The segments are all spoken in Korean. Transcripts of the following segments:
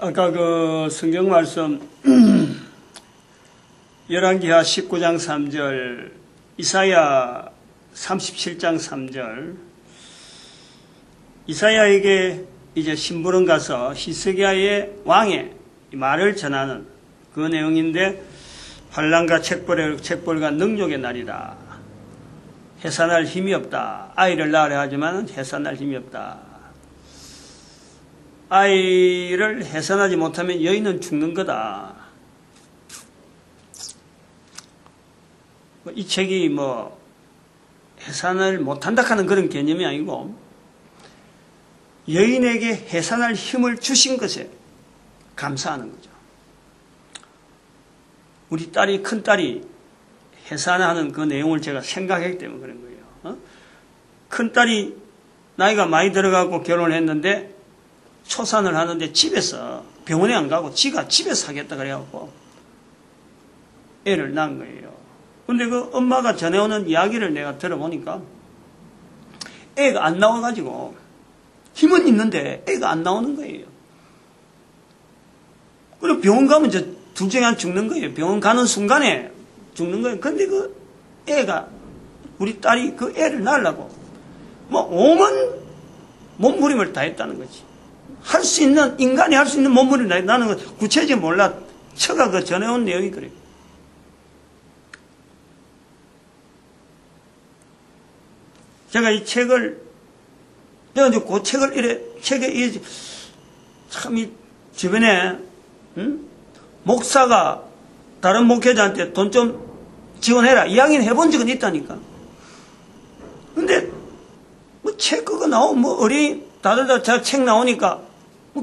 아까 그 성경 말씀 열왕기하 19장 3절, 이사야 37장 3절, 이사야에게 이제 심부름 가서 히스기야의 왕의 말을 전하는 그 내용인데, 환난과 책벌과 능욕의 날이다. 해산할 힘이 없다. 아이를 낳으려 하지만 해산할 힘이 없다. 아이를 해산하지 못하면 여인은 죽는 거다. 이 책이 해산을 못한다 하는 그런 개념이 아니고, 여인에게 해산할 힘을 주신 것에 감사하는 거죠. 우리 딸이, 큰딸이 해산하는 그 내용을 제가 생각했기 때문에 그런 거예요. 큰딸이 나이가 많이 들어가고 결혼을 했는데, 초산을 하는데 집에서, 병원에 안 가고 지가 집에서 하겠다 그래갖고 애를 낳은 거예요. 근데 그 엄마가 전해오는 이야기를 내가 들어보니까 애가 안 나와가지고, 힘은 있는데 애가 안 나오는 거예요. 그리고 병원 가면 둘 중에 한 죽는 거예요. 병원 가는 순간에 죽는 거예요. 근데 그 애가, 우리 딸이 그 애를 낳으려고 오만 몸부림을 다 했다는 거지. 할 수 있는, 인간이 할 수 있는 몸부림을 다 했다는 거 구체적이 몰라. 처가 그 전해온 내용이 그래요. 제가 이 책을, 내가 이제 그 책을 책에 참 주변에, 목사가 다른 목회자한테 돈 좀 지원해라 이야기는 해본 적은 있다니까. 근데 책 그거 나오면 다들 다 책 나오니까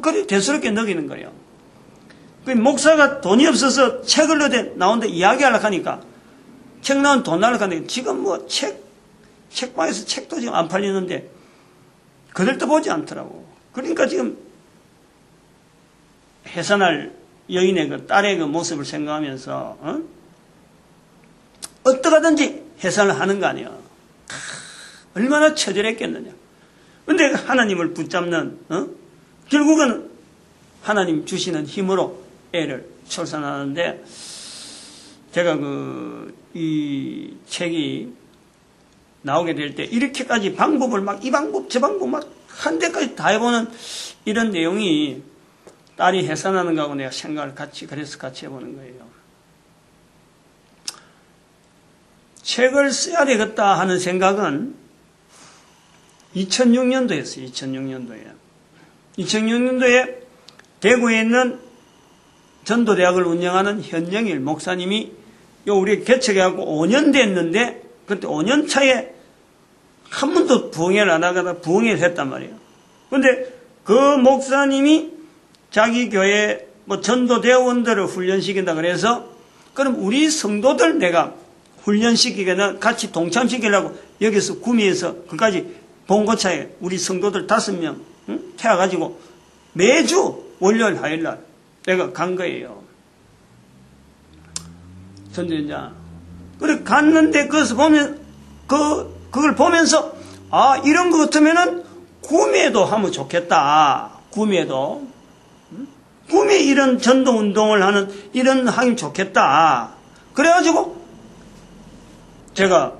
그래 대수롭게 넘기는 거예요. 그 목사가 돈이 없어서 책을 나온다 이야기하려고 하니까, 책 나온 돈 날라고 하는데, 지금 책방에서 책도 지금 안 팔리는데 그들도 보지 않더라고. 그러니까 지금 해산할 여인의 그 딸의 그 모습을 생각하면서 어떡하든지 해산을 하는 거 아니야. 얼마나 처절했겠느냐. 근데 하나님을 붙잡는, 결국은 하나님 주시는 힘으로 애를 출산하는데, 제가 이 책이 나오게 될 때 이렇게까지 방법을 이 방법 저 방법 한 대까지 다 해보는 이런 내용이 딸이 해산하는 거하고 내가 생각을 그래서 같이 해보는 거예요. 책을 써야 되겠다 하는 생각은 2006년도에 했어요. 2006년도에 대구에 있는 전도대학을 운영하는 현영일 목사님이 우리 개척해갖고 5년 됐는데, 그때 5년 차에 한 번도 부흥회를 안 하다가 부흥회를 했단 말이에요. 근데 그 목사님이 자기 교회 전도대원들을 훈련시킨다 그래서, 그럼 우리 성도들 내가 훈련시키거나 같이 동참시키려고 여기서 구미에서 그까지 봉고차에 우리 성도들 5명 태워가지고 매주 월요일 화요일날 내가 간 거예요. 전도연장. 그래 갔는데 그것을 보면 그걸 보면서 이런 거 같으면은 구미에도 하면 좋겠다. 구미에 이런 전도 운동을 하는 이런 하면 좋겠다. 그래가지고 제가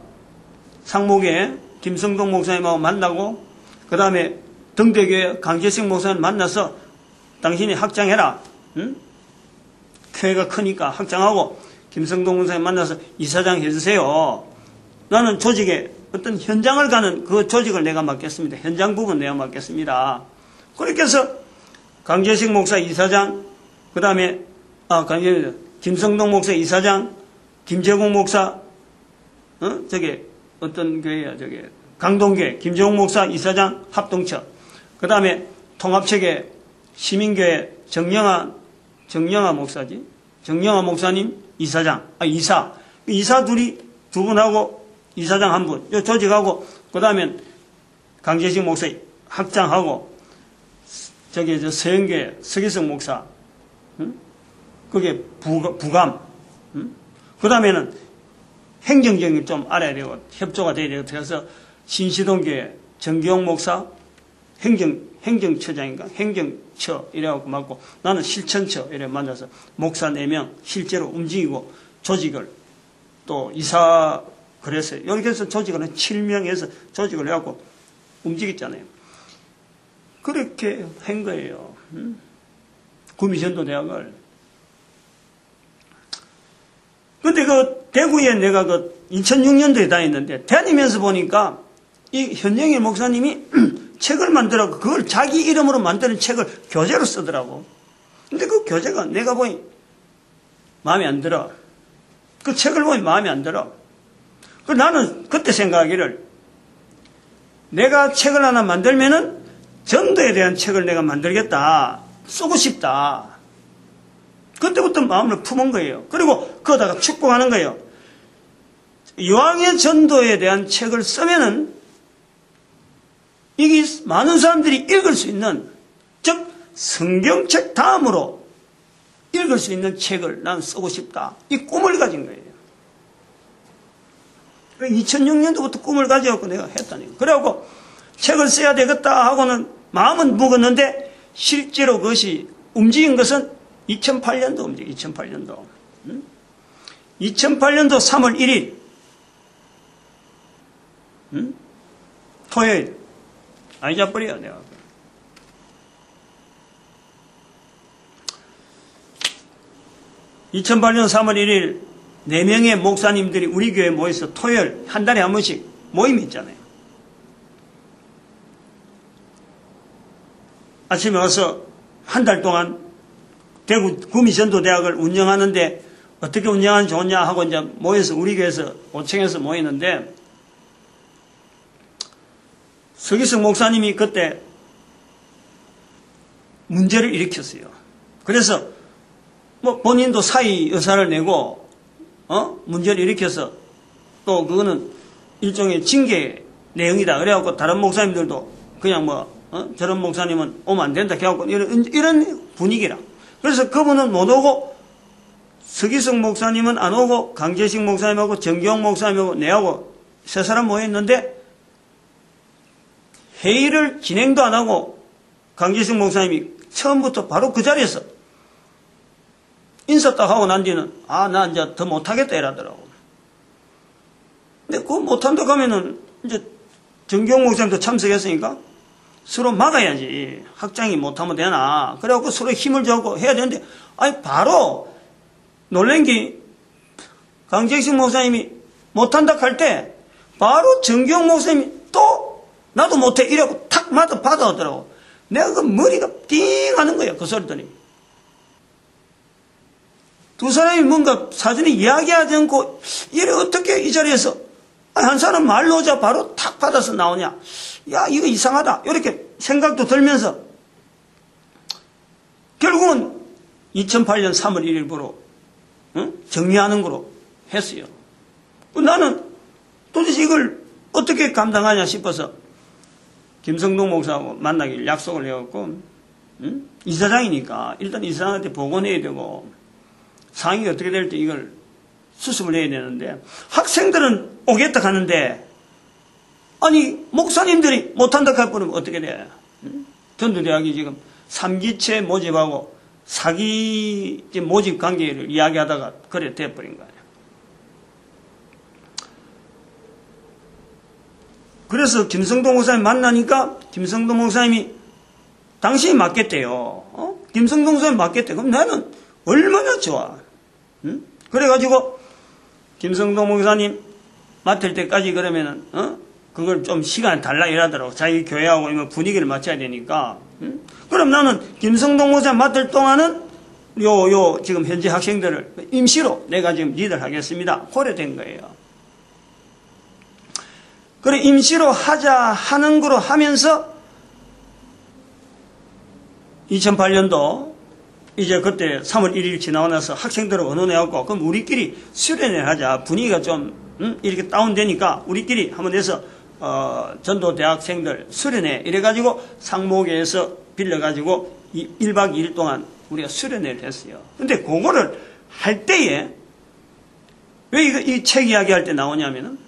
상목에 김성동 목사님하고 만나고, 그 다음에 등대교회 강재식 목사님 만나서 당신이 확장해라. 교회가 크니까 확장하고, 김성동 목사님 만나서 이사장 해주세요. 나는 조직에 어떤 현장을 가는 그 조직을 내가 맡겠습니다. 현장 부분 내가 맡겠습니다. 그렇게 해서 강재식 목사 이사장, 그 다음에 김성동 목사 이사장, 김재공 목사, 어떤 교회야, 강동교회, 김재공 목사 이사장 합동처, 그 다음에 통합체계 시민교회 정영아 목사지, 정영아 목사님 이사장, 이사 두 분하고 이사장 한 분, 요 조직하고, 그 다음에 강재식 목사 학장하고, 서영교회 서기성 목사, 그게 부감, 그 다음에는 행정적인 좀 알아야 되고 협조가 돼야 되고, 그래서 신시동교회 정기용 목사, 행정처장인가? 행정처, 이래갖고 맡고, 나는 실천처, 이래 만나서 목사 4명 실제로 움직이고, 조직을, 또 이사, 그랬어요. 이렇게 해서 조직을 한 7명에서 조직을 해갖고 움직였잖아요. 그렇게 한 거예요. 구미전도대학을. 근데 대구에 내가 2006년도에 다녔는데, 다니면서 보니까 이 현영일 목사님이 책을 만들어서 그걸 자기 이름으로 만드는 책을 교재로 쓰더라고. 근데 그 교재가 내가 보니 마음에 안 들어. 그 책을 보니 마음에 안 들어. 그래서 나는 그때 생각하기를, 내가 책을 하나 만들면은 전도에 대한 책을 내가 만들겠다. 쓰고 싶다. 그때부터 마음을 품은 거예요. 그리고 그거다가 축복하는 거예요. 이왕의 전도에 대한 책을 쓰면은 이게 많은 사람들이 읽을 수 있는, 즉 성경책 다음으로 읽을 수 있는 책을 난 쓰고 싶다. 이 꿈을 가진 거예요. 2006년도부터 꿈을 가져갖고 내가 했다니까. 그래갖고 책을 써야 되겠다 하고는 마음은 묵었는데, 실제로 그것이 움직인 것은 2008년도 움직여. 2008년도 3월 1일 토요일. 안 잊어버려 내가. (2008년 3월 1일) 4명의 목사님들이 우리 교회에 모여서 토요일 한 달에 한 번씩 모임이 있잖아요. 아침에 와서 한 달 동안 대구 구미전도대학을 운영하는데 어떻게 운영하면 좋냐 하고 이제 모여서 우리 교회에서 5층에서 모이는데, 서기석 목사님이 그때 문제를 일으켰어요. 그래서 본인도 사의 의사를 내고 문제를 일으켜서, 또 그거는 일종의 징계 내용이다. 그래갖고 다른 목사님들도 그냥 저런 목사님은 오면 안 된다. 해갖고 이런 분위기라. 그래서 그분은 못 오고, 서기석 목사님은 안 오고, 강재식 목사님하고 정경 목사님하고 내하고 3사람 모였는데, 회의를 진행도 안 하고 강재식 목사님이 처음부터 바로 그 자리에서 인사 딱 하고 난 뒤는 나 이제 더 못하겠다 이러더라고. 근데 그거 못한다고 하면은 이제 정경 목사님도 참석했으니까 서로 막아야지. 학장이 못하면 되나. 그래갖고 서로 힘을 주고 해야 되는데, 바로 놀란 게, 강재식 목사님이 못한다 할 때 바로 정경 목사님이 또 나도 못해 이러고 탁 받아오더라고. 내가 그 머리가 띵 하는 거야. 그 소리 들으니. 두 사람이 뭔가 사전에 이야기하지 않고 이래 어떻게 이 자리에서 한 사람 말로 오자 바로 탁 받아서 나오냐. 야, 이거 이상하다. 이렇게 생각도 들면서 결국은 2008년 3월 1일부로 정리하는 거로 했어요. 나는 도대체 이걸 어떻게 감당하냐 싶어서 김성동 목사하고 만나기를 약속을 해갖고, 이사장이니까 일단 이사장한테 보고해야 되고, 상황이 어떻게 될 때 이걸 수습을 해야 되는데, 학생들은 오겠다 하는데, 아니 목사님들이 못한다 할 뻔하면 어떻게 돼? 전도대학이 지금 3기체 모집하고 4기 모집 관계를 이야기하다가 그래 돼버린 거예요. 그래서 김성동 목사님 만나니까 김성동 목사님이 당신이 맡겠대요. 김성동 목사님 맡겠대. 그럼 나는 얼마나 좋아. 그래가지고 김성동 목사님 맡을 때까지 그러면은 그걸 좀 시간 달라 이러더라고. 자기 교회하고 이거 분위기를 맞춰야 되니까. 그럼 나는 김성동 목사님 맡을 동안은 지금 현재 학생들을 임시로 내가 지금 리더를 하겠습니다. 고려된 거예요. 그래 임시로 하는 거로 하면서 2008년도 이제 그때 3월 1일 지나고 나서 학생들을 언론해갖고 그럼 우리끼리 수련회를 하자. 분위기가 좀 이렇게 다운되니까 우리끼리 한번 해서 전도 대학생들 수련회 이래가지고 상목에서 빌려가지고 1박 2일 동안 우리가 수련회를 했어요. 근데 그거를 할 때에 왜 이 책 이야기 할 때 나오냐면은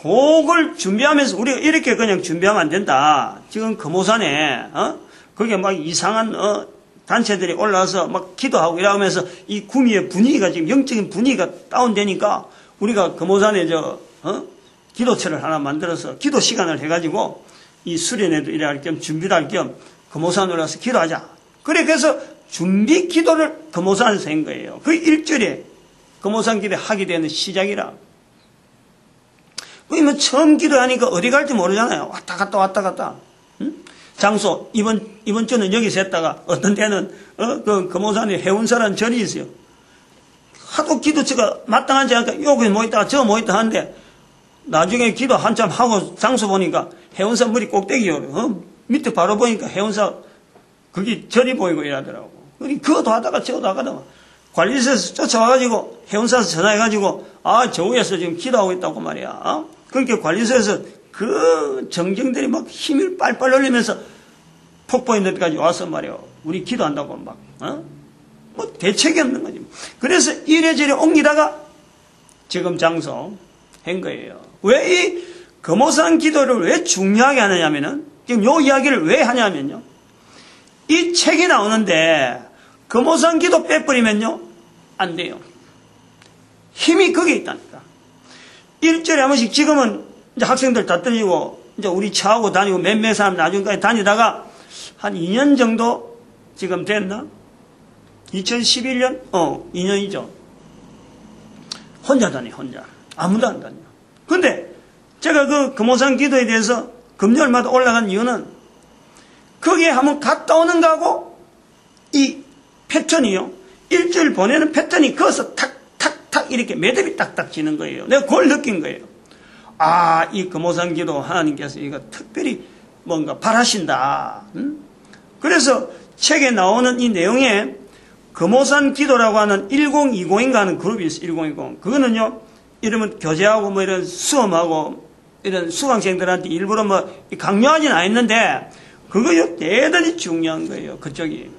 그걸 준비하면서 우리가 이렇게 그냥 준비하면 안 된다. 지금 금오산에 거기에 막 이상한 단체들이 올라와서 막 기도하고 이러면서 이 구미의 분위기가 지금 영적인 분위기가 다운되니까 우리가 금오산에 기도처를 하나 만들어서 기도 시간을 해가지고 이 수련회도 이래 할 겸 준비도 할 겸 금오산에 올라와서 기도하자. 그래서 준비 기도를 금오산에서 한 거예요. 그 일주일에 금오산 기도 하게 되는 시작이라. 그러면 처음 기도하니까 어디 갈지 모르잖아요. 왔다 갔다 왔다 갔다. 응? 장소 이번 주는 여기서 했다가 어떤 때는 그 금오산에 해운사라는 절이 있어요. 하도 기도처가 마땅하지 않으니까 여기 뭐 있다 저 뭐 있다 하는데 나중에 기도 한참 하고 장소 보니까 해운사 머리 꼭대기요. 밑에 바로 보니까 해운사 거기 절이 보이고 이러더라고. 그것도 하다가 저것도 하다가 관리소에서 쫓아와가지고 해운사에서 전화해가지고 저 위에서 지금 기도하고 있다고 말이야. 그러니까 관리소에서 그 정정들이 막 힘을 빨빨 흘리면서 폭포 있는 데까지 와서 말이야. 우리 기도한다고 막 뭐 대책이 없는 거지. 그래서 이래저래 옮기다가 지금 장소 한 거예요. 왜 이 금오산 기도를 왜 중요하게 하느냐면은 지금 요 이야기를 왜 하냐면요. 이 책이 나오는데 금오산 기도 빼버리면요 안 돼요. 힘이 거기에 있다니까. 일주일에 한 번씩 지금은 이제 학생들 다 떨리고 이제 우리 차하고 다니고 몇몇 사람 나중까지 다니다가 한 2년 정도 지금 됐나? 2011년? 2년이죠. 혼자 다녀, 혼자. 아무도 안 다녀. 근데 제가 그 금오산 기도에 대해서 금요일마다 올라간 이유는 거기에 한번 갔다 오는 거하고 이 패턴이요. 일주일 보내는 패턴이 거기서 탁탁탁 이렇게 매듭이 딱딱 지는 거예요. 내가 그걸 느낀 거예요. 이 금오산 기도 하나님께서 이거 특별히 뭔가 바라신다. 그래서 책에 나오는 이 내용에 금오산 기도라고 하는 1020인가 하는 그룹이 있어요. 1020. 그거는요, 이러면 교재하고 뭐 이런 수험하고 이런 수강생들한테 일부러 뭐 강요하진 않았는데, 그거요, 대단히 중요한 거예요. 그쪽이.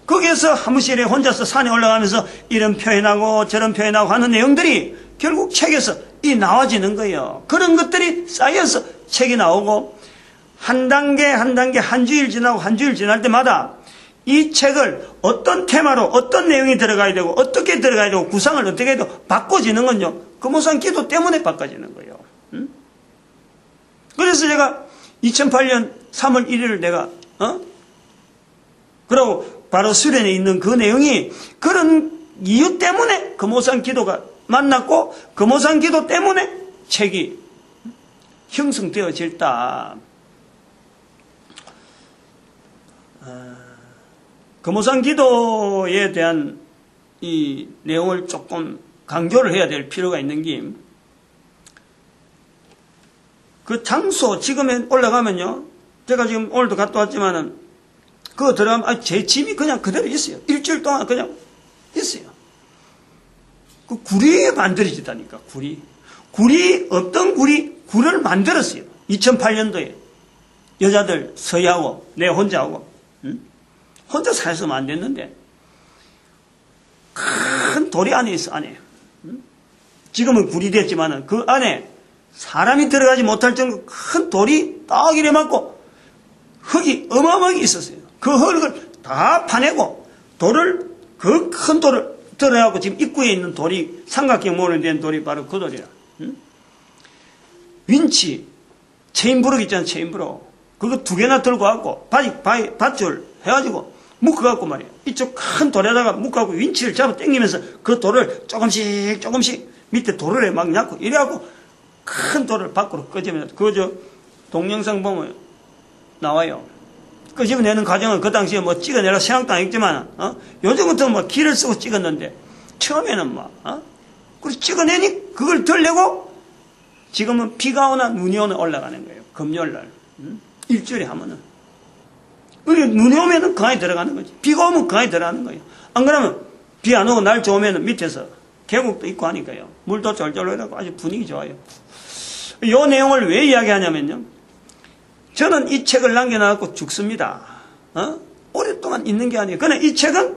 거기에서 한 번씩 혼자서 산에 올라가면서 이런 표현하고 저런 표현하고 하는 내용들이 결국 책에서 나와지는 거예요. 그런 것들이 쌓여서 책이 나오고, 한 단계 한 단계 한 주일 지나고 한 주일 지날 때마다 이 책을 어떤 테마로 어떤 내용이 들어가야 되고 어떻게 들어가야 되고 구상을 어떻게 해도 바꿔지는 건요. 금오산 기도 때문에 바꿔지는 거예요. 그래서 제가 2008년 3월 1일을 내가 그리고 바로 수련에 있는 그 내용이 그런 이유 때문에 금오산 기도가 만났고 금오산 기도 때문에 책이 형성되어질다. 금오산 기도에 대한 이 내용을 조금 강조를 해야 될 필요가 있는 게, 그 장소, 지금에 올라가면요, 제가 지금 오늘도 갔다 왔지만은, 그거 들어가면, 제 집이 그냥 그대로 있어요. 일주일 동안 그냥 있어요. 그 구리에 만들어지다니까, 구리. 어떤 구리를 만들었어요. 2008년도에. 여자들 서희하고, 내 혼자하고. 혼자 살았으면 안 됐는데 큰 돌이 안에 있어. 안에 지금은 굴이 됐지만은 그 안에 사람이 들어가지 못할 정도 큰 돌이 딱 이래 맞고 흙이 어마어마하게 있었어요. 그 흙을 다 파내고 돌을 그 큰 돌을 들어가고 지금 입구에 있는 돌이 삼각형 모양이 된 돌이 바로 그 돌이라. 윈치 체인브록 있잖아. 체인브록 그거 2개나 들고 왔고 밧줄 해가지고 묶어갖고 말이야. 이쪽 큰 돌에다가 묶어갖고 윈치를 잡아 당기면서 그 돌을 조금씩 밑에 돌을 막 놨고 이래갖고 큰 돌을 밖으로 끄집어내서 그저 동영상 보면 나와요. 끄집어내는 과정은 그 당시에 뭐 찍어내라 생각도 안 했지만 요즘은 뭐 기를 쓰고 찍었는데 처음에는 그리고 찍어내니 그걸 들려고 지금은 비가 오나 눈이 오나 올라가는 거예요. 금요일날 일주일에 하면은. 눈이 오면은 그 안에 들어가는 거지. 비가 오면 그 안에 들어가는 거예요. 안 그러면 비 안 오고 날 좋으면은 밑에서 계곡도 있고 하니까요. 물도 쫄쫄 흘러가고 아주 분위기 좋아요. 이 내용을 왜 이야기하냐면요. 저는 이 책을 남겨놔갖고 죽습니다. 오랫동안 있는 게 아니에요. 그러나 이 책은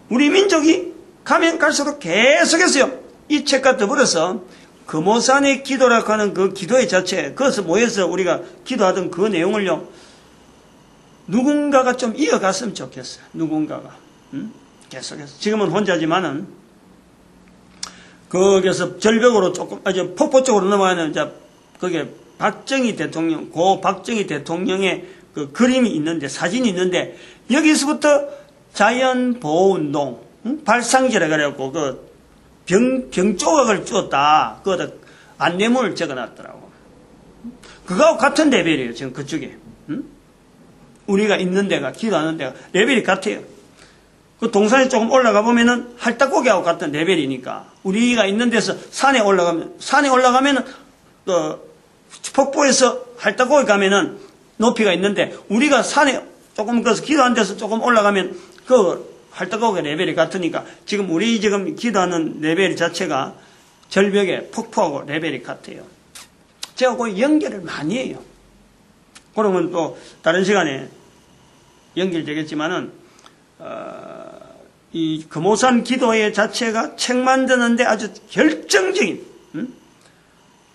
우리 민족이 가면 갈수록 계속해서요. 이 책과 더불어서 금오산의 기도라고 하는 그 기도의 자체, 그것을 모여서 우리가 기도하던 그 내용을요, 누군가가 좀 이어갔으면 좋겠어요. 누군가가. 계속해서. 지금은 혼자지만은, 거기서 절벽으로 조금, 아주 폭포 쪽으로 넘어가는, 이제, 거기에 박정희 대통령, 고 박정희 대통령의 그 그림이 있는데, 사진이 있는데, 여기서부터 자연보호운동, 발상지라 그래갖고, 병 조각을 주었다. 그거다 안내문을 적어놨더라고. 그거하고 같은 레벨이에요, 지금 그쪽에. 우리가 있는 데가, 기도하는 데가 레벨이 같아요. 그 동산에 조금 올라가 보면은 할딱고기하고 같은 레벨이니까. 우리가 있는 데서 산에 올라가면은, 폭포에서 할딱고기 가면은 높이가 있는데, 우리가 산에 조금 가서 기도하는 데서 조금 올라가면 할딱고기 레벨이 같으니까 지금 우리 지금 기도하는 레벨 자체가 절벽의 폭포하고 레벨이 같아요. 제가 그 연결을 많이 해요. 그러면 또 다른 시간에 연결되겠지만은 이 금오산 기도회 자체가 책 만드는데 아주 결정적인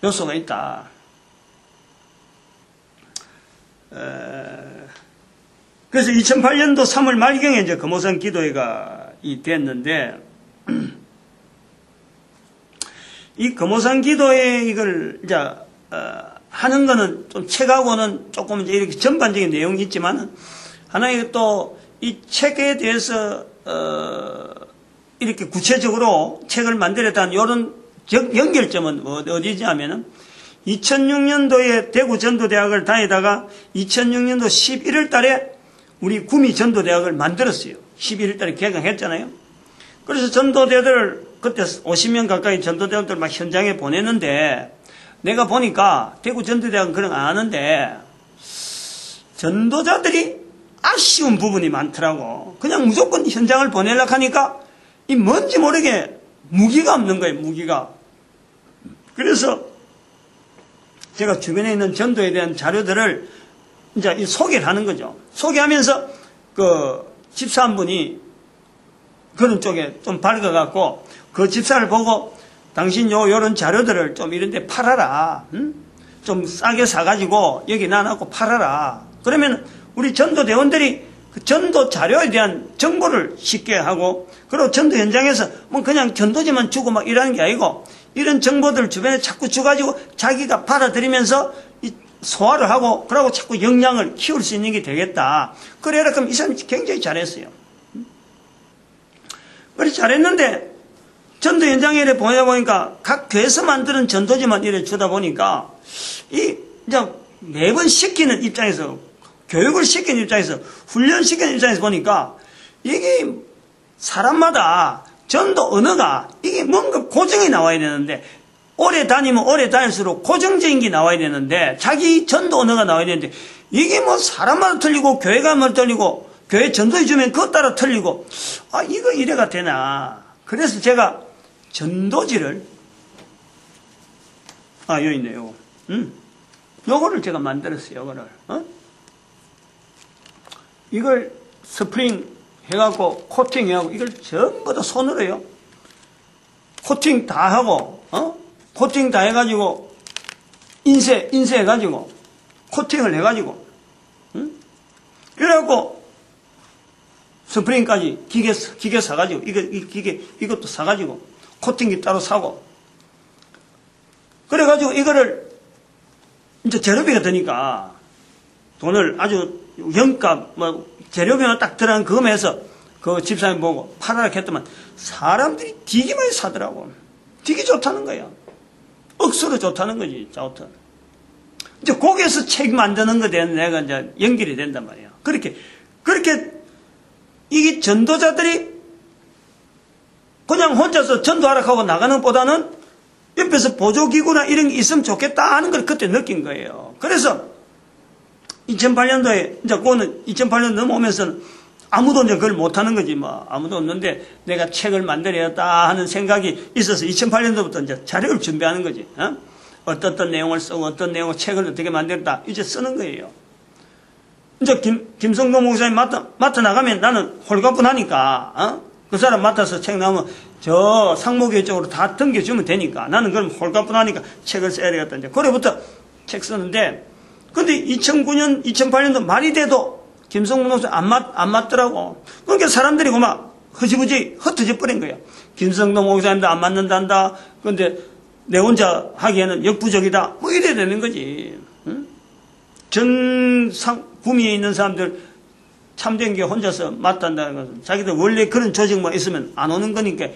요소가 있다. 그래서 2008년도 3월 말경에 이제 금오산 기도회가 됐는데, 이 금오산 기도회 이걸 이제, 하는 거는 좀 책하고는 조금 이제 이렇게 전반적인 내용이 있지만, 하나의 또 이 책에 대해서, 이렇게 구체적으로 책을 만들었다는 이런 연결점은 어디지 하면은, 2006년도에 대구 전도대학을 다니다가 2006년도 11월 달에 우리 구미 전도대학을 만들었어요. 11월 달에 개강했잖아요. 그래서 전도대들 그때 50명 가까이 전도대원들 막 현장에 보냈는데 내가 보니까 대구 전도대학은 그런 거 안 하는데 전도자들이 아쉬운 부분이 많더라고. 그냥 무조건 현장을 보내려고 하니까 이 뭔지 모르게 무기가 없는 거예요. 무기가. 그래서 제가 주변에 있는 전도에 대한 자료들을 이제 소개를 하는 거죠. 소개하면서 그 집사 한 분이 그런 쪽에 좀 밝아갖고 그 집사를 보고 당신 요런 자료들을 좀 이런 데 팔아라. 좀 싸게 사가지고 여기 놔놓고 팔아라. 그러면 우리 전도대원들이 그 전도 자료에 대한 정보를 쉽게 하고 그리고 전도 현장에서 뭐 그냥 전도지만 주고 막 이러는 게 아니고 이런 정보들 주변에 자꾸 줘가지고 자기가 받아들이면서 소화를 하고 그러고 자꾸 역량을 키울 수 있는 게 되겠다. 그래라 그럼 이 사람이 굉장히 잘했어요. 그래 잘했는데 전도 현장에 이래 보내다 보니까 각 교회에서 만드는 전도지만 이래 주다 보니까 이제 매번 시키는 입장에서 교육을 시키는 입장에서 훈련시키는 입장에서 보니까 이게 사람마다 전도 언어가 이게 뭔가 고정이 나와야 되는데 오래 다니면 오래 다닐수록 고정적인 게 나와야 되는데 자기 전도 언어가 나와야 되는데 이게 뭐 사람마다 틀리고 교회가 뭐 틀리고 교회 전도해 주면 그것 따라 틀리고 이거 이래가 되나. 그래서 제가 전도지를 여기 있네요. 요거를 제가 만들었어요. 요거를 이걸 스프링 해갖고 코팅 해갖고 이걸 전부 다 손으로요. 코팅 다 하고 코팅 다 해가지고 인쇄 해가지고 코팅을 해가지고 이래갖고 스프링까지 기계 사가지고 이것도 사가지고 코팅기 따로 사고 그래가지고 이거를 이제 재료비가 드니까 돈을 아주 영값 재료비만 딱 들어간 금에서 그 집사님 보고 팔아라 했더만 사람들이 되게 많이 사더라고. 되게 좋다는 거야. 억수로 좋다는 거지. 좋다. 이제 거기에서 책 만드는 거에 대한 내가 이제 연결이 된단 말이야. 그렇게 이게 전도자들이 그냥 혼자서 전도하라고 하고 나가는 것보다는 옆에서 보조기구나 이런 게 있으면 좋겠다 하는 걸 그때 느낀 거예요. 그래서 2008년도에 이제 그거는 2008년 넘어오면서는 아무도 이제 그걸 못하는 거지 뭐. 아무도 없는데 내가 책을 만들어야겠다 하는 생각이 있어서 2008년도부터 이제 자료를 준비하는 거지. 어떤 내용을 쓰고 어떤 내용을 책을 어떻게 만들었다 이제 쓰는 거예요. 이제 김성동 목사님 맡아 나가면 나는 홀가분하니까 그 사람 맡아서 책 나오면 저 상목교회 쪽으로 다 등겨주면 되니까 나는 그럼 홀가분하니까 책을 써야 되겠다. 이제 그래부터 책 쓰는데, 근데 2009년, 2008년도 말이 돼도 김성문 목사님 안 맞더라고. 그러니까 사람들이 막 흐지부지 흩어져 버린 거야. 김성동 목사님도 안 맞는단다. 근데 내 혼자 하기에는 역부족이다. 뭐 이래야 되는 거지. 응? 구미에 있는 사람들 참된교회 혼자서 맞단다는 것은 자기들 원래 그런 조직만 있으면 안 오는 거니까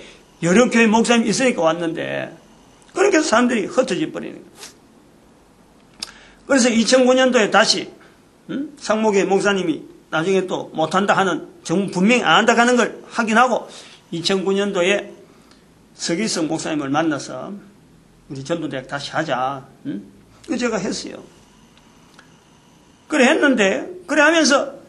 여러 교회 목사님 있으니까 왔는데, 그러니까 사람들이 흩어져 버리는 거야. 그래서 2009년도에 다시 상목의 목사님이 나중에 또 못한다 하는, 분명히 안 한다 하는 걸 확인하고 2009년도에 서기석 목사님을 만나서 우리 전도대학 다시 하자. 그 제가 했어요. 그래 했는데, 그래 하면서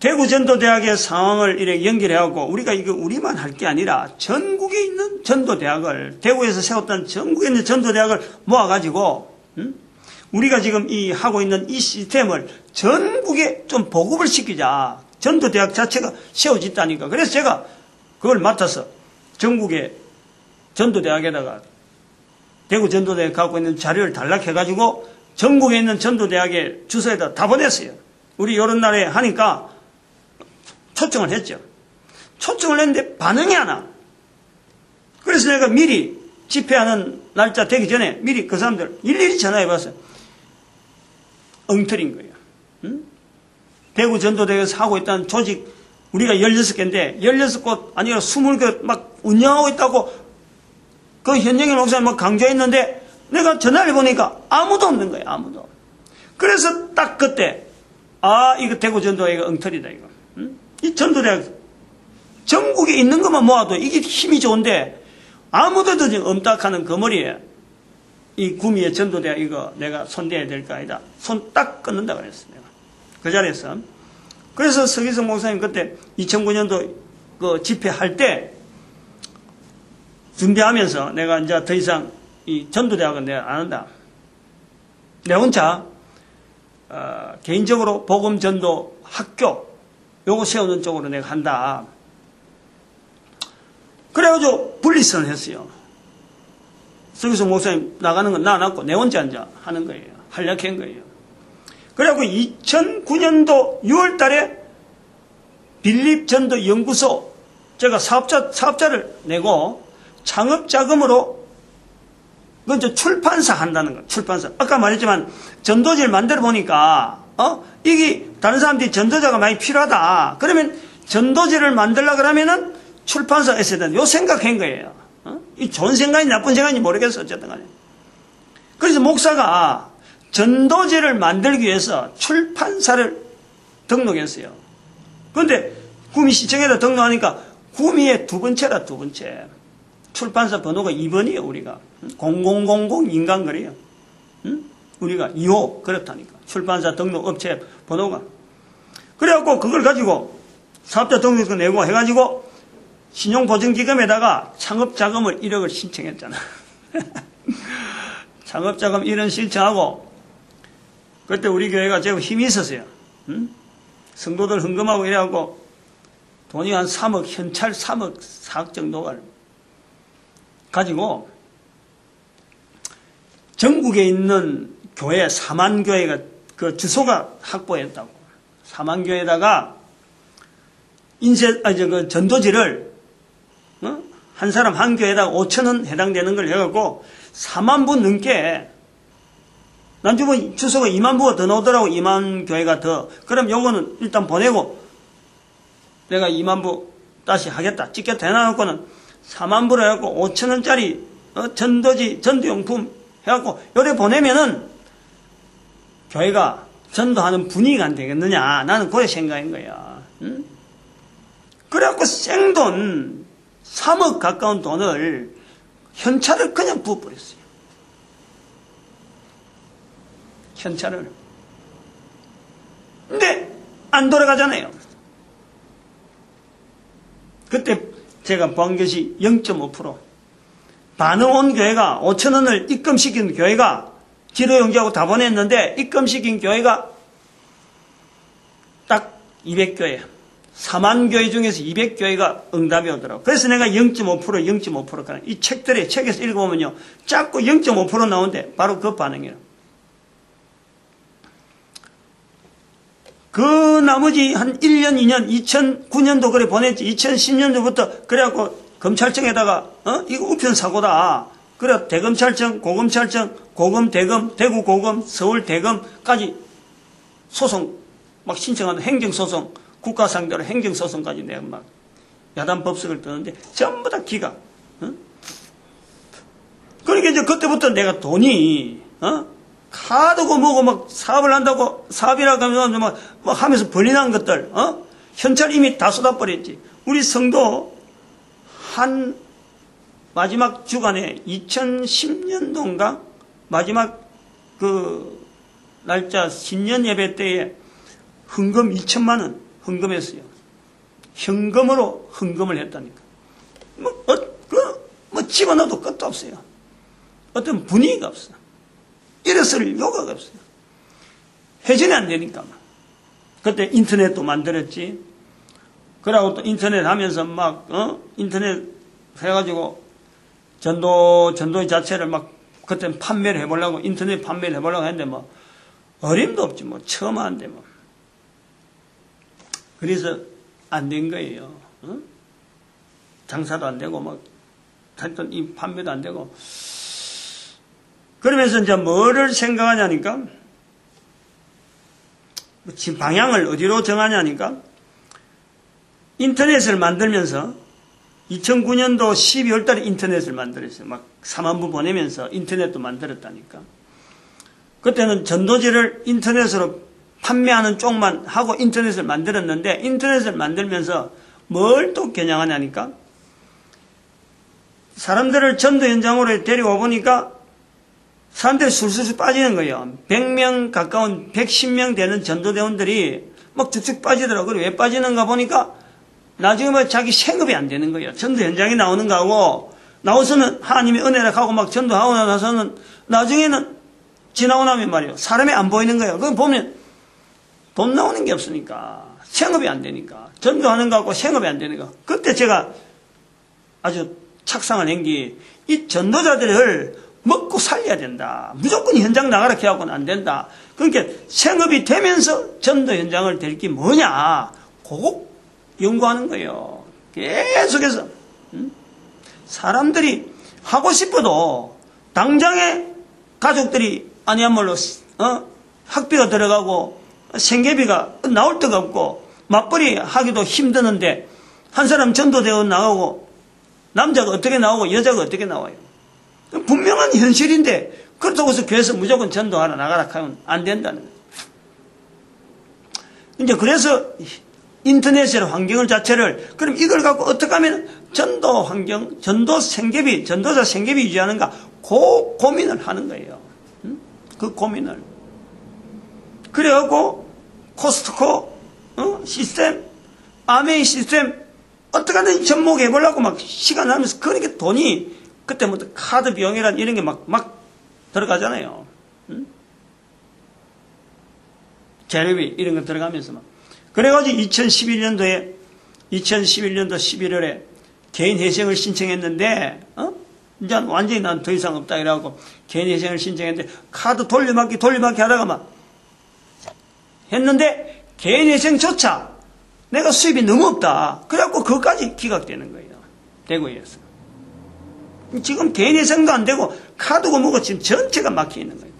대구 전도대학의 상황을 이렇게 연결해갖고 우리가 이거 우리만 할 게 아니라 전국에 있는 전도대학을, 대구에서 세웠던 전국에 있는 전도대학을 모아가지고 우리가 지금 하고 있는 이 시스템을 전국에 좀 보급을 시키자. 전도대학 자체가 세워졌다니까. 그래서 제가 그걸 맡아서 전국의 전도대학에다가 대구 전도대학 갖고 있는 자료를 단락해가지고 전국에 있는 전도대학의 주소에다 다 보냈어요. 우리 요런 날에 하니까 초청을 했죠. 초청을 했는데 반응이 안 와. 그래서 내가 미리 집회하는 날짜 되기 전에 미리 그 사람들 일일이 전화해봤어요. 엉터리인 거예요. 대구 전도대학에서 하고 있다는 조직, 우리가 16개인데 16곳 아니라 20곳 막 운영하고 있다고 그 현영일 목사님 막 강조했는데 내가 전화를 해보니까 아무도 없는 거예요. 아무도. 그래서 딱 그때 이거 대구 전도대학 엉터리다 이거. 이 전도대학 전국에 있는 것만 모아도 이게 힘이 좋은데 아무도 지금 엄딱하는 그 머리에 이 구미의 전도대학 이거 내가 손대야 될 거 아니다. 손 딱 끊는다 그랬어요. 내가. 그 자리에서. 그래서 서기석 목사님 그때 2009년도 그 집회할 때 준비하면서 내가 이제 더 이상 이 전도대학은 내가 안 한다. 내 혼자 개인적으로 복음전도 학교 요거 세우는 쪽으로 내가 한다. 그래가지고 분리선을 했어요. 서기석 목사님 나가는 건 나 안 하고 내 혼자 앉아 하는 거예요. 한략한 거예요. 그래갖고 2009년도 6월 달에 빌립전도연구소 제가 사업자를 내고 창업자금으로 그건 출판사 한다는 거. 출판사. 아까 말했지만 전도지를 만들어 보니까 이게 다른 사람들이 전도자가 많이 필요하다. 그러면 전도지를 만들려고 그러면은 출판사가 있어야 된다. 요 생각한 거예요. 이 좋은 생각이 나쁜 생각인지 모르겠어. 어쨌든 간에. 그래서 목사가 전도지를 만들기 위해서 출판사를 등록했어요. 그런데 구미시청에다 등록하니까 구미의 두 번째라, 두 번째. 출판사 번호가 2번이에요, 우리가. 0000 인간거리요. 우리가 2호, 그렇다니까. 출판사 등록 업체 번호가. 그래갖고 그걸 가지고 사업자 등록서 내고 해가지고 신용보증기금에다가 창업자금을 1억을 신청했잖아. 창업자금 1억 신청하고 그때 우리 교회가 제법 힘이 있었어요. 성도들 헌금하고 이래갖고 돈이 한 3억, 현찰 3억, 4억 정도를 가지고 전국에 있는 교회, 4만 교회가 그 주소가 확보했다고. 4만 교회에다가 그 전도지를 한 사람 한 교회에다가 5,000원 해당되는 걸 해갖고 4만 부 넘게 난 주변 주소가 2만 부가 더 나오더라고. 2만 교회가 더. 그럼 요거는 일단 보내고 내가 2만 부 다시 하겠다. 찍겠다 해놔놓고는 4만 부로 해갖고 5,000원짜리 전도지, 전도용품 해갖고 요래 보내면은 교회가 전도하는 분위기가 안 되겠느냐. 나는 그래 생각인 거야. 응? 그래갖고 생돈 3억 가까운 돈을 현찰을 그냥 부어버렸어요. 현찰을. 근데 안 돌아가잖아요. 그때 제가 보한 것이 0.5%. 반응 온 교회가 5,000원을 입금시킨 교회가 기도용지하고 다 보냈는데 입금시킨 교회가 딱 200교회. 4만 교회 중에서 200교회가 응답이 오더라고. 그래서 내가 0.5%, 이 책에서 읽어보면요. 자꾸 0.5% 나오는데 바로 그 반응이에요. 그 나머지 한 1년, 2년, 2009년도 그래 보냈지. 2010년도부터 그래갖고 검찰청에다가, 이거 우편사고다. 그래, 대검찰청, 고검찰청, 고검, 대검, 대구 고검, 서울 대검까지 소송 막 신청하는 행정소송, 국가 상대로 행정소송까지 내가 막 야단 법석을 뜨는데 전부 다 기각. 그러니까 이제 그때부터 내가 돈이, 카드고 뭐고 막 사업을 한다고 사업이라고 하면 막 하면서 벌리는 것들, 현찰 이미 다 쏟아버렸지. 우리 성도 한 마지막 주간에 2010년도인가 마지막 그 날짜 신년 예배 때에 헌금 2천만 원 헌금했어요. 현금으로 헌금을 했다니까. 뭐 집어넣어도 끝도 없어요. 어떤 분위기가 없어. 일어설 요가가 없어요. 회전이 안 되니까. 그때 인터넷도 만들었지. 그러고 또 인터넷 하면서 막, 인터넷 해가지고 전도 자체를 막 그때 판매를 해보려고, 인터넷 판매를 해보려고 했는데 뭐, 어림도 없지 뭐, 처음 하는데 뭐. 그래서 안 된 거예요. 장사도 안 되고, 막, 하여튼 이 판매도 안 되고. 그러면서 이제 뭐를 생각하냐니까, 지금 방향을 어디로 정하냐니까, 인터넷을 만들면서 2009년도 12월 달에 인터넷을 만들었어요. 막 4만 부 보내면서 인터넷도 만들었다니까. 그때는 전도지를 인터넷으로 판매하는 쪽만 하고 인터넷을 만들었는데, 인터넷을 만들면서 뭘 또 겨냥하냐니까, 사람들을 전도 현장으로 데려와 보니까 사람들이 술술 빠지는 거예요. 100명 가까운 110명 되는 전도대원들이 막 쭉쭉 빠지더라고요. 왜 빠지는가 보니까 나중에 뭐 자기 생업이 안 되는 거예요. 전도 현장에 나오는 거하고, 나와서는 하나님의 은혜를 하고 막 전도하고 나서는 나중에는 지나고 나면 말이에요. 사람이 안 보이는 거예요. 그거 보면 돈 나오는 게 없으니까, 생업이 안 되니까, 전도하는 거하고 생업이 안 되니까. 그때 제가 아주 착상을 한 게, 이 전도자들을 먹고 살려야 된다. 무조건 현장 나가라 해갖고는 안 된다. 그러니까 생업이 되면서 전도 현장을 될 게 뭐냐. 그거 연구하는 거예요. 계속해서. 사람들이 하고 싶어도 당장에 가족들이 아니야말로 학비가 들어가고 생계비가 나올 데가 없고 맞벌이 하기도 힘드는데 한 사람 전도대원 나가고 남자가 어떻게 나오고 여자가 어떻게 나와요. 분명한 현실인데 그렇다고 해서 교회에서 무조건 전도하러 나가라 하면 안 된다는 거예요. 이제 그래서 인터넷의 환경을 자체를, 그럼 이걸 갖고 어떻게 하면 전도 환경, 전도 생계비, 전도자 생계비 유지하는가, 그 고민을 하는 거예요. 그 고민을. 그래갖고 코스트코 시스템, 아메이 시스템 어떻게 하든 접목해보려고 막 시간 하면서, 그러니까 돈이 그때부터 카드 비용이란 이런 게 막 들어가잖아요. 재료비 이런 거 들어가면서 막. 그래가지고 2011년도 11월에 개인 회생을 신청했는데, 이제 완전히 난 더 이상 없다 이래갖고 개인 회생을 신청했는데, 카드 돌려막기 하다가 막 했는데, 개인 회생조차 내가 수입이 너무 없다. 그래갖고 그것까지 기각되는 거예요. 대구에서. 지금 개인 회생도 안 되고, 카드고 뭐고 지금 전체가 막혀 있는 거예요.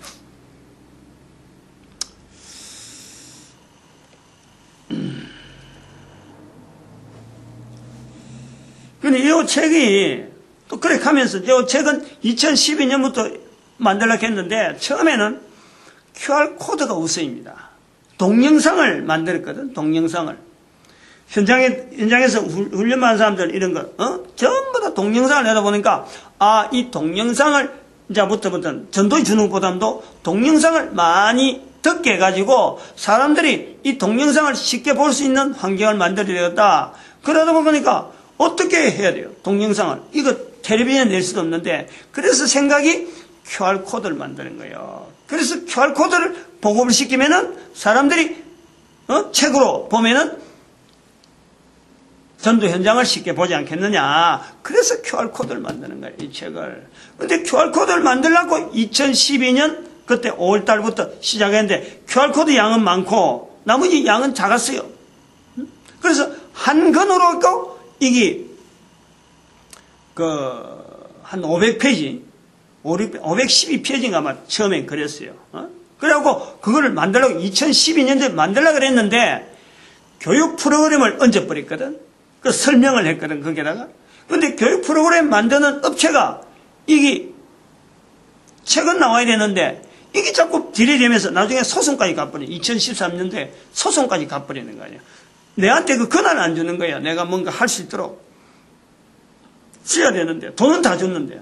근데 이 책이 또 그렇게 하면서, 이 책은 2012년부터 만들려고 했는데, 처음에는 QR코드가 우선입니다. 동영상을 만들었거든, 동영상을. 현장에서 훈련받은 사람들 이런 거, 전부 다 동영상을 내다 보니까, 이 동영상을, 이제부터부터는 전도의 주능보담도 동영상을 많이 듣게 해가지고, 사람들이 이 동영상을 쉽게 볼 수 있는 환경을 만들어야 되겠다. 그러다 보니까, 어떻게 해야 돼요? 동영상을. 이거 텔레비전에 낼 수도 없는데, 그래서 생각이 QR코드를 만드는 거예요. 그래서 QR코드를 보급을 시키면은 사람들이 책으로 보면은 전도 현장을 쉽게 보지 않겠느냐. 그래서 QR코드를 만드는 거예요, 이 책을. 근데 QR코드를 만들려고 2012년 그때 5월달부터 시작했는데 QR코드 양은 많고 나머지 양은 작았어요. 그래서 한 권으로 이게 한 500페이지, 512페이지인가 아마 처음에 그랬어요. 그래갖고 그거를 만들려고 2012년도에 만들려고 그랬는데 교육 프로그램을 얹어버렸거든. 그 설명을 했거든, 거기다가. 근데 교육 프로그램 만드는 업체가 이게 책은 나와야 되는데 이게 자꾸 딜이 나중에 소송까지 가버려. 2013년도에 소송까지 가버리는 거 아니야. 내한테 그 권한을 안 주는 거야. 내가 뭔가 할 수 있도록. 써야 되는데. 돈은 다 줬는데.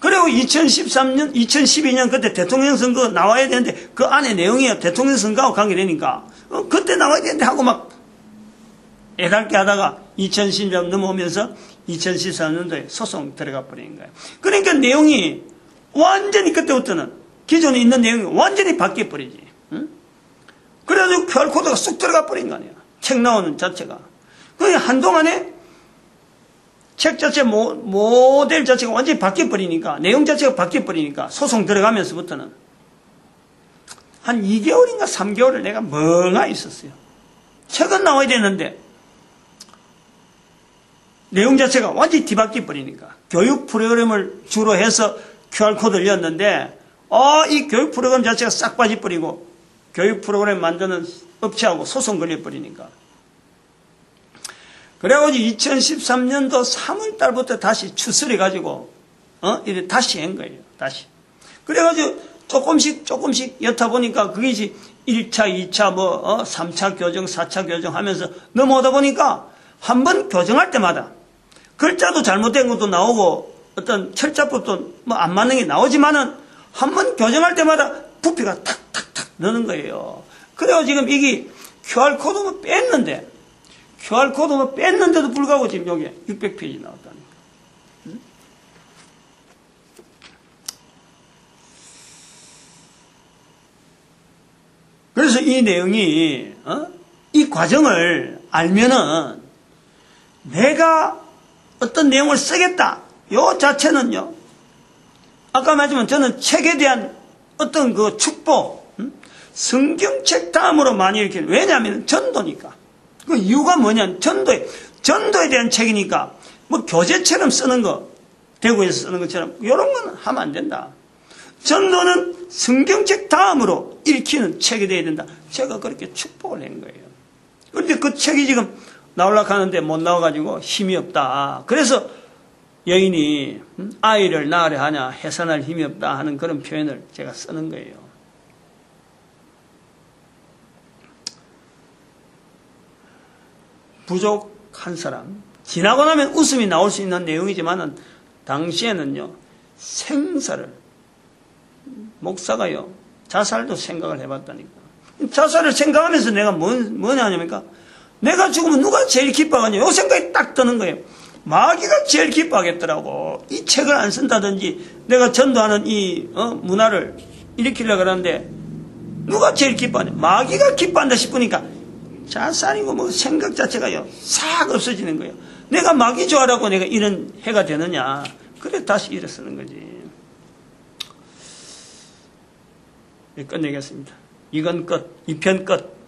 그리고 2012년 그때 대통령 선거 나와야 되는데 그 안에 내용이 대통령 선거하고 관계되니까 그때 나와야 되는데 하고 막 애달게 하다가 2010년 넘어오면서 2013년도에 소송 들어가 버리는 거예요. 그러니까 내용이 완전히 그때부터는 기존에 있는 내용이 완전히 바뀌어 버리지. 응? 그래가지고 QR코드가 쑥 들어가 버린 거 아니야. 책 나오는 자체가. 그게 한동안에 책 자체 모델 자체가 완전히 바뀌어 버리니까 내용 자체가 바뀌어 버리니까 소송 들어가면서부터는 한 2개월인가 3개월을 내가 멍하니 있었어요. 책은 나와야 되는데 내용 자체가 완전히 뒤바뀌어 버리니까 교육 프로그램을 주로 해서 QR코드를 였는데 이 교육 프로그램 자체가 싹 빠져버리고 교육 프로그램 만드는 업체하고 소송 걸려버리니까 그래가지고 2013년도 3월 달부터 다시 추스려가지고 이래 다시 한 거예요. 다시. 그래가지고 조금씩 여타 보니까 그게 1차, 2차, 3차 교정, 4차 교정 하면서 넘어오다 보니까 한 번 교정할 때마다 글자도 잘못된 것도 나오고 어떤 철자법도 안 맞는 게 나오지만은 한 번 교정할 때마다 부피가 탁탁탁 느는 거예요. 그래서 지금 이게 QR코드만 뺐는데도 불구하고 지금 여기에 600페이지 나왔다니까. 응? 그래서 이 내용이, 이 과정을 알면은 내가 어떤 내용을 쓰겠다. 요 자체는요. 아까 말했지만 저는 책에 대한 어떤 그 축복, 성경책 다음으로 많이 이렇게, 왜냐하면 전도니까. 그 이유가 뭐냐, 전도에 대한 책이니까, 교재처럼 쓰는 거, 대구에서 쓰는 것처럼, 이런 건 하면 안 된다. 전도는 성경책 다음으로 읽히는 책이 돼야 된다. 제가 그렇게 축복을 한 거예요. 그런데 그 책이 지금 나오려고 하는데 못 나와가지고 힘이 없다. 그래서 여인이 아이를 낳으려 하냐, 해산할 힘이 없다 하는 그런 표현을 제가 쓰는 거예요. 부족한 사람. 지나고 나면 웃음이 나올 수 있는 내용이지만은 당시에는요, 생사를, 목사가요, 자살도 생각을 해봤다니까. 자살을 생각하면서 내가 뭐냐 하냐니까, 내가 죽으면 누가 제일 기뻐하겠냐, 요 생각이 딱 드는 거예요. 마귀가 제일 기뻐하겠더라고. 이 책을 안 쓴다든지, 내가 전도하는 이, 문화를 일으키려고 하는데, 누가 제일 기뻐하냐? 마귀가 기뻐한다 싶으니까, 자살이고 생각 자체가요, 싹 없어지는 거예요. 내가 마귀 좋아라고 내가 이런 해가 되느냐. 그래 다시 일어서는 거지. 끝내겠습니다. 이건 끝. 2편 끝.